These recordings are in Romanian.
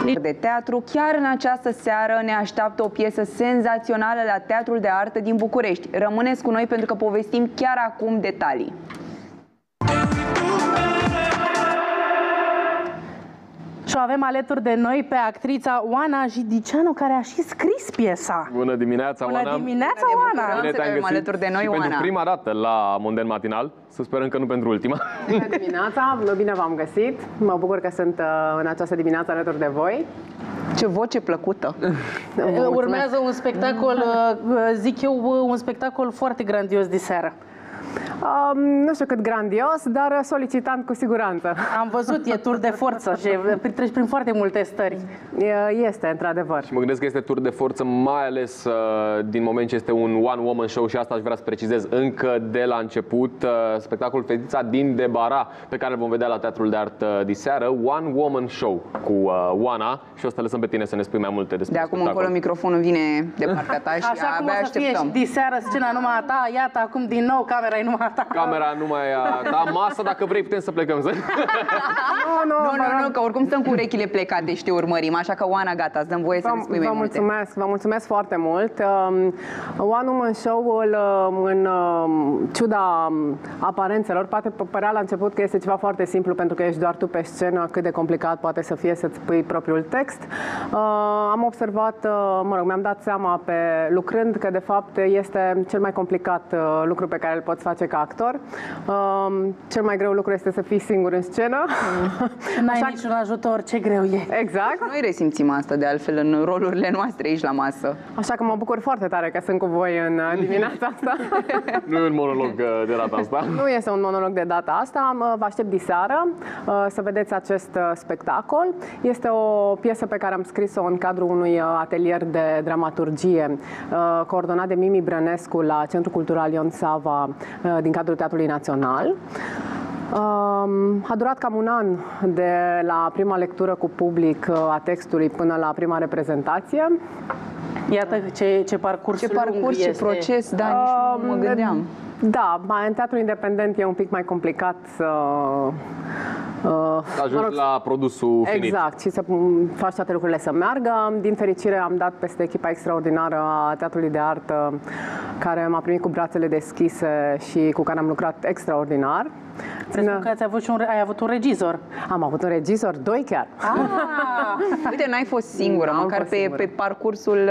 de teatru. Chiar în această seară ne așteaptă o piesă senzațională la Teatrul de Artă din București. Rămâneți cu noi pentru că povestim chiar acum detalii. Și o avem alături de noi pe actrița Oana Jidiceanu, care a și scris piesa. Bună dimineața, Oana! Bună dimineața, Oana! Bine te-am găsit alături de noi, și Oana. pentru prima dată la Monden Matinal. Să sperăm că nu pentru ultima. Bună dimineața, bine v-am găsit. Mă bucur că sunt în această dimineață alături de voi. Ce voce plăcută! Urmează un spectacol, zic eu, un spectacol foarte grandios de seară. Nu știu cât grandios, dar solicitant cu siguranță. Am văzut, e tur de forță și treci prin foarte multe stări. Este, într-adevăr. Și mă gândesc că este tur de forță, mai ales din moment ce este un one-woman show și asta aș vrea să precizez încă de la început. Spectacolul Fetița din Debara, pe care îl vom vedea la Teatrul de Artă diseară, one-woman show cu Oana, și o să te lăsăm pe tine să ne spui mai multe despre spectacol. De acum spectacol. încolo microfonul vine de partea ta și așa cum abia o să fie așteptăm. și diseară scena numai a ta, iată acum din nou camera e numai a ta. Camera numai a ta, masă, dacă vrei putem să plecăm. Nu, că oricum stăm cu urechile plecate și te urmărim, așa că Oana, gata, îți dăm voie să ne spui mai multe. Vă mulțumesc foarte mult. One Woman Show-ul, în ciuda aparențelor, poate părea la început că este ceva foarte simplu pentru că ești doar tu pe scenă, cât de complicat poate să fie să-ți pui propriul text. Am observat, mi-am dat seama lucrând că de fapt este cel mai complicat lucru pe care îl poți face ca actor. Cel mai greu lucru este să fii singur în scenă. N-ai niciun ajutor, ce greu e. Exact. Noi resimțim asta de altfel în rolurile noastre aici la masă. Așa că mă bucur foarte tare că sunt cu voi în dimineața asta. Nu e un monolog de data asta. Nu este un monolog de data asta. Vă aștept diseară să vedeți acest spectacol. Este o piesă pe care am scris-o în cadrul unui atelier de dramaturgie coordonat de Mimi Brănescu la Centrul Cultural Ion Sava din cadrul Teatrului Național. A durat cam un an de la prima lectură cu public a textului până la prima reprezentație. Iată ce parcurs lung ce este. proces, da, nici nu mă gândeam. Da, în teatru independent e un pic mai complicat să ajungi la produsul finit. Exact, și să faci toate lucrurile să meargă. Din fericire am dat peste echipa extraordinară a Teatrului de Artă, care m-a primit cu brațele deschise și cu care am lucrat extraordinar. Că ai avut un regizor. Am avut un regizor, 2 chiar. Uite, n-ai fost singură, măcar pe parcursul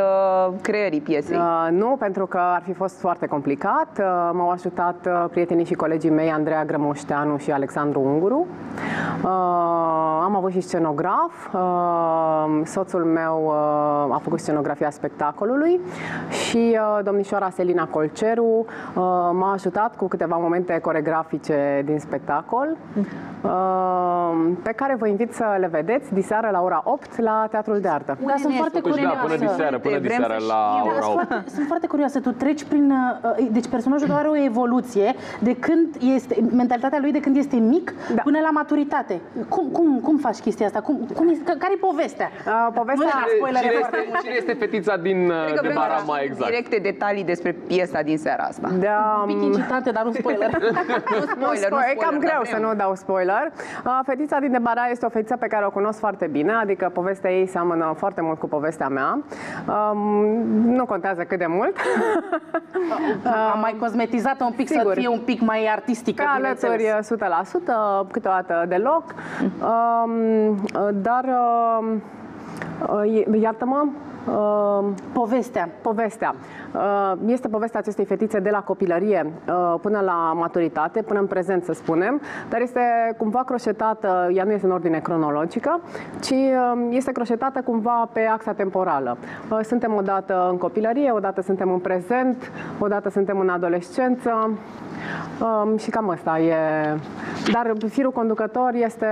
creării piesei. Nu, pentru că ar fi fost foarte complicat. M-au ajutat prietenii și colegii mei, Andreea Grămoșteanu și Alexandru Unguru. Am avut și scenograf. Soțul meu a făcut scenografia spectacolului și domnișoara Selina Colceru m-a ajutat cu câteva momente coregrafice din spectacol, pe care vă invit să le vedeți diseară la ora 8 la Teatrul de Artă. Da, sunt foarte curioasă. Până diseară la ora 8. Sunt foarte curioasă. Tu treci prin... Deci personajul are o evoluție de când este... Mentalitatea lui de când este mic până la maturitate. Cum faci chestia asta? Care-i povestea? Povestea... Cine este fetița din Debara mai exact? Directe detalii despre piesa din seara asta. Un pic incitante, dar nu spoiler. E cam greu să nu dau spoiler. Fetița din Debara este o fetiță pe care o cunosc foarte bine, adică povestea ei seamănă foarte mult cu povestea mea. Nu contează cât de mult. Am mai cosmetizat-o un pic, sigur, să fie un pic mai artistică. Pe alături 100%, câteodată deloc. Dar, iartă-mă, povestea. Este povestea acestei fetițe de la copilărie până la maturitate, până în prezent, să spunem, dar este cumva croșetată, ea nu este în ordine cronologică, ci este croșetată cumva pe axa temporală. Suntem odată în copilărie, odată suntem în prezent, odată suntem în adolescență. Și cam asta e. Dar firul conducător este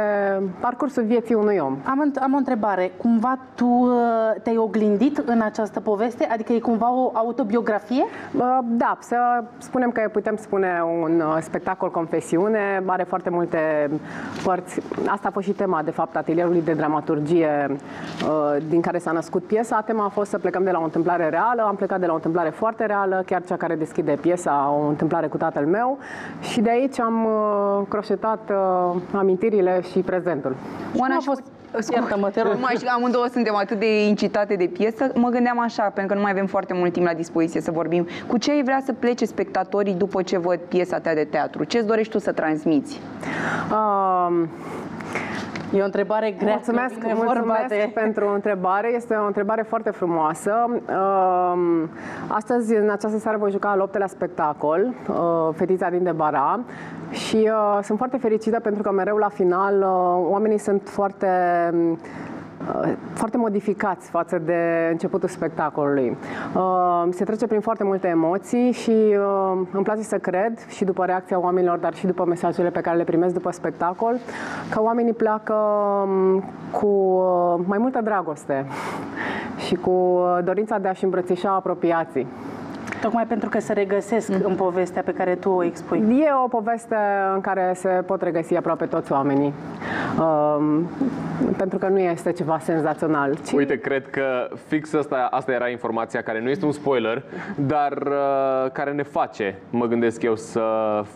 parcursul vieții unui om. Am o întrebare. Cumva tu te-ai oglindit în această poveste? Adică e cumva o autobiografie? Da, să spunem că putem spune un spectacol confesiune. Are foarte multe părți. Asta a fost și tema, de fapt, atelierului de dramaturgie din care s-a născut piesa. Tema a fost să plecăm de la o întâmplare reală. Am plecat de la o întâmplare foarte reală, chiar cea care deschide piesa, o întâmplare cu tatăl meu. Și de aici am croșetat amintirile și prezentul. Oana, Iartă-mă, te rog. Amândouă suntem atât de incitate de piesă. Mă gândeam așa, pentru că nu mai avem foarte mult timp la dispoziție să vorbim. Cu ce ai vrea să plece spectatorii după ce văd piesa ta de teatru? Ce-ți dorești tu să transmiți? E o întrebare grea. Mulțumesc pentru întrebare. Este o întrebare foarte frumoasă. Astăzi, în această seară, voi juca al 8-lea spectacol, Fetița din Debara. Și sunt foarte fericită pentru că mereu la final oamenii sunt foarte modificați față de începutul spectacolului. Se trece prin foarte multe emoții și îmi place să cred, și după reacția oamenilor, dar și după mesajele pe care le primesc după spectacol, că oamenii pleacă cu mai multă dragoste și cu dorința de a-și îmbrățișa apropiații. Tocmai pentru că se regăsesc în povestea pe care tu o expui. E o poveste în care se pot regăsi aproape toți oamenii. Pentru că nu este ceva senzațional. Uite, cred că fix asta era informația care nu este un spoiler, dar care ne face, mă gândesc eu, să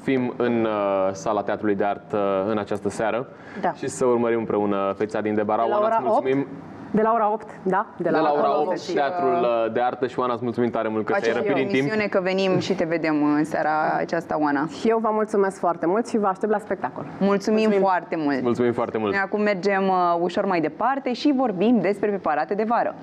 fim în sala Teatrului de Artă în această seară și să urmărim împreună Fetița din Debara. De la ora 8? De la ora 8, da. De la ora 8, Teatrul de Artă. Și Oana, îți mulțumim tare mult că ți-ai răpit din timp. Misiune că venim și te vedem în seara aceasta, Oana. Și eu vă mulțumesc foarte mult și vă aștept la spectacol. Mulțumim foarte mult. Mulțumim foarte mult. Noi acum mergem ușor mai departe și vorbim despre preparate de vară.